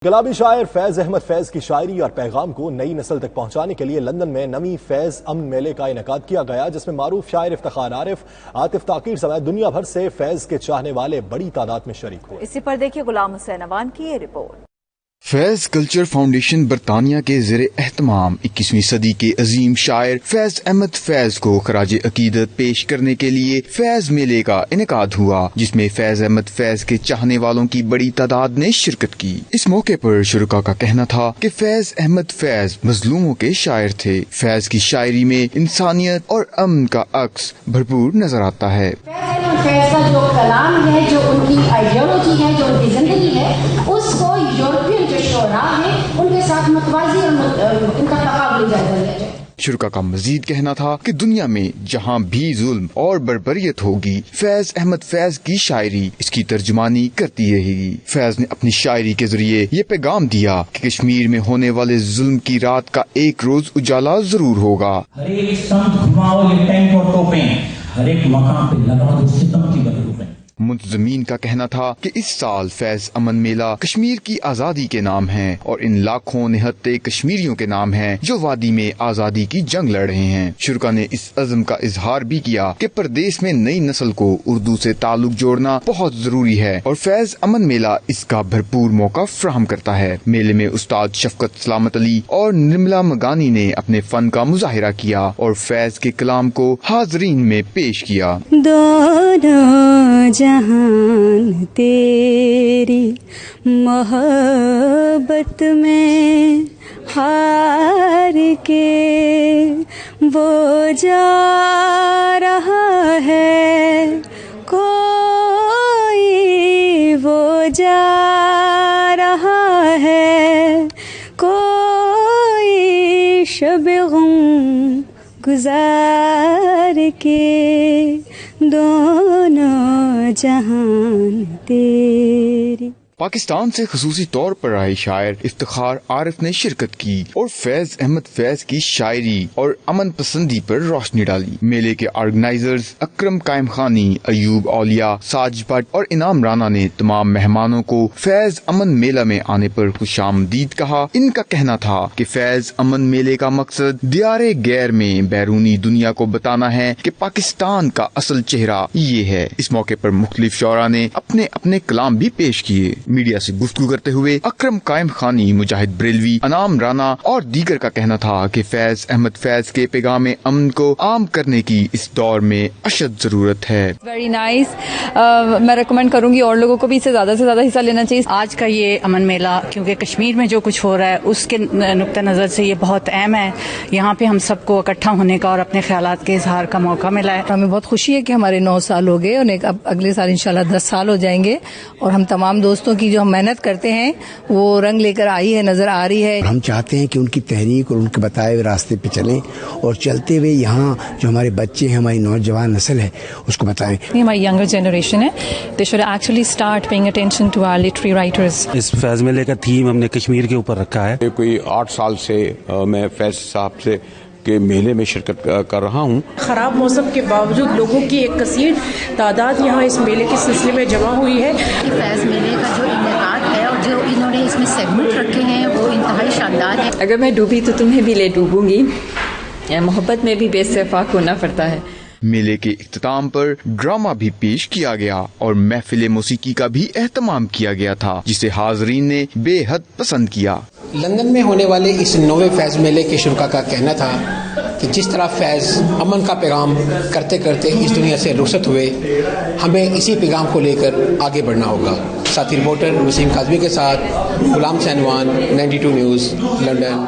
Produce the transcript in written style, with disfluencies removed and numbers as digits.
گلابی شاعر فیض احمد فیض کی شاعری اور پیغام کو نئی نسل تک پہنچانے کے لیے لندن میں نویں فیض امن میلے کا انعقاد کیا گیا، جس میں معروف شاعر افتخار عارف، عاطف تاقیر سمیت دنیا بھر سے فیض کے چاہنے والے بڑی تعداد میں شریک ہوئے۔ اسی پر دیکھیے غلام حسین عوان کی یہ رپورٹ۔ فیض کلچر فاؤنڈیشن برطانیہ کے زیر اہتمام 21ویں صدی کے عظیم شاعر فیض احمد فیض کو خراج عقیدت پیش کرنے کے لیے فیض میلے کا انعقاد ہوا، جس میں فیض احمد فیض کے چاہنے والوں کی بڑی تعداد نے شرکت کی۔ اس موقع پر شرکاء کا کہنا تھا کہ فیض احمد فیض مظلوموں کے شاعر تھے۔ فیض کی شاعری میں انسانیت اور امن کا عکس بھرپور نظر آتا ہے۔ فیض کا جو کلام ہے، جو ان کی آئیڈیالوجی ہے، جو ان کی زندگی ہے، اس کو یورپین جو شعراء ہیں ان کے ساتھ متوازی اور ان کا تقابلی جائزہ لیا جائے۔ شرکاء کا مزید کہنا تھا کہ دنیا میں جہاں بھی ظلم اور بربریت ہوگی، فیض احمد فیض کی شاعری اس کی ترجمانی کرتی رہے گی۔ فیض نے اپنی شاعری کے ذریعے یہ پیغام دیا کہ کشمیر میں ہونے والے ظلم کی رات کا ایک روز اجالا ضرور ہوگا۔ ہر ایک سمت گھماؤ یہ ٹینک اور توپیں، ہر ایک مقام پہ لگا دو ستم کی بندوقیں۔ منتظمین کا کہنا تھا کہ اس سال فیض امن میلہ کشمیر کی آزادی کے نام ہے اور ان لاکھوں نہتے کشمیریوں کے نام ہیں جو وادی میں آزادی کی جنگ لڑ رہے ہیں۔ شرکاء نے اس عزم کا اظہار بھی کیا کہ پردیس میں نئی نسل کو اردو سے تعلق جوڑنا بہت ضروری ہے اور فیض امن میلہ اس کا بھرپور موقع فراہم کرتا ہے۔ میلے میں استاد شفقت سلامت علی اور نرملا مگانی نے اپنے فن کا مظاہرہ کیا اور فیض کے کلام کو حاضرین میں پیش کیا۔ جہان تیری محبت میں ہار کے وہ جا رہا ہے، کوئی وہ جا رہا ہے، کوئی شب غم گزار کے دونوں جہان تیری۔ پاکستان سے خصوصی طور پر آئے شاعر افتخار عارف نے شرکت کی اور فیض احمد فیض کی شاعری اور امن پسندی پر روشنی ڈالی۔ میلے کے آرگنائزرز اکرم قائم خانی، ایوب اولیاء، ساج بٹ اور انعام رانا نے تمام مہمانوں کو فیض امن میلہ میں آنے پر خوش آمدید کہا۔ ان کا کہنا تھا کہ فیض امن میلے کا مقصد دیار غیر میں بیرونی دنیا کو بتانا ہے کہ پاکستان کا اصل چہرہ یہ ہے۔ اس موقع پر مختلف شعراء نے اپنے اپنے کلام بھی پیش کیے۔ میڈیا سے گفتگو کرتے ہوئے اکرم قائم خانی، مجاہد بریلوی، انعام رانا اور دیگر کا کہنا تھا کہ فیض احمد فیض کے پیغام امن کو عام کرنے کی اس دور میں اشد ضرورت ہے۔ ویری نائس، میں ریکمینڈ کروں گی اور لوگوں کو بھی اس سے زیادہ حصہ لینا چاہیے۔ آج کا یہ امن میلہ کیونکہ کشمیر میں جو کچھ ہو رہا ہے اس کے نقطہ نظر سے یہ بہت اہم ہے۔ یہاں پہ ہم سب کو اکٹھا ہونے کا اور اپنے خیالات کے اظہار کا موقع ملا ہے۔ ہمیں بہت خوشی ہے کہ ہمارے 9 سال ہو گئے اور اب اگلے سال انشاءاللہ 10 سال ہو جائیں گے، اور ہم تمام دوستوں کی جو ہم محنت کرتے ہیں وہ رنگ لے کر آئی ہے، نظر آ رہی ہے۔ ہم چاہتے ہیں کہ ان کی تحریک اور ان کے بتائے ہوئے راستے پہ چلیں اور چلتے ہوئے یہاں جو ہمارے بچے ہیں، ہماری نوجوان نسل ہے، اس کو بتائیں۔ ہماری ینگر جنریشن ہے، they should actually start paying attention to our literary writers۔ اس فیض میلے کا تھیم ہم نے کشمیر کے اوپر رکھا ہے۔ کوئی 8 سال سے میں فیض صاحب سے کے میلے میں شرکت کر رہا ہوں۔ خراب موسم کے باوجود لوگوں کی ایک کثیر تعداد یہاں اس میلے کے سلسلے میں جمع ہوئی ہے۔ فیض میلے کا جو انعقاد ہے اور جو انہوں نے اس میں سیگمنٹ رکھے ہیں وہ انتہائی شاندار ہے۔ اگر میں ڈوبی تو تمہیں بھی لے ڈوبوں گی، محبت میں بھی بے اتفاق ہونا پڑتا ہے۔ میلے کے اختتام پر ڈرامہ بھی پیش کیا گیا اور محفل موسیقی کا بھی اہتمام کیا گیا تھا، جسے حاضرین نے بے حد پسند کیا۔ لندن میں ہونے والے اس 9ویں فیض میلے کے شرکاء کا کہنا تھا کہ جس طرح فیض امن کا پیغام کرتے کرتے اس دنیا سے رخصت ہوئے، ہمیں اسی پیغام کو لے کر آگے بڑھنا ہوگا۔ ساتھی رپورٹر وسیم کاظمی کے ساتھ غلام حسین عوان، 92 نیوز، لندن۔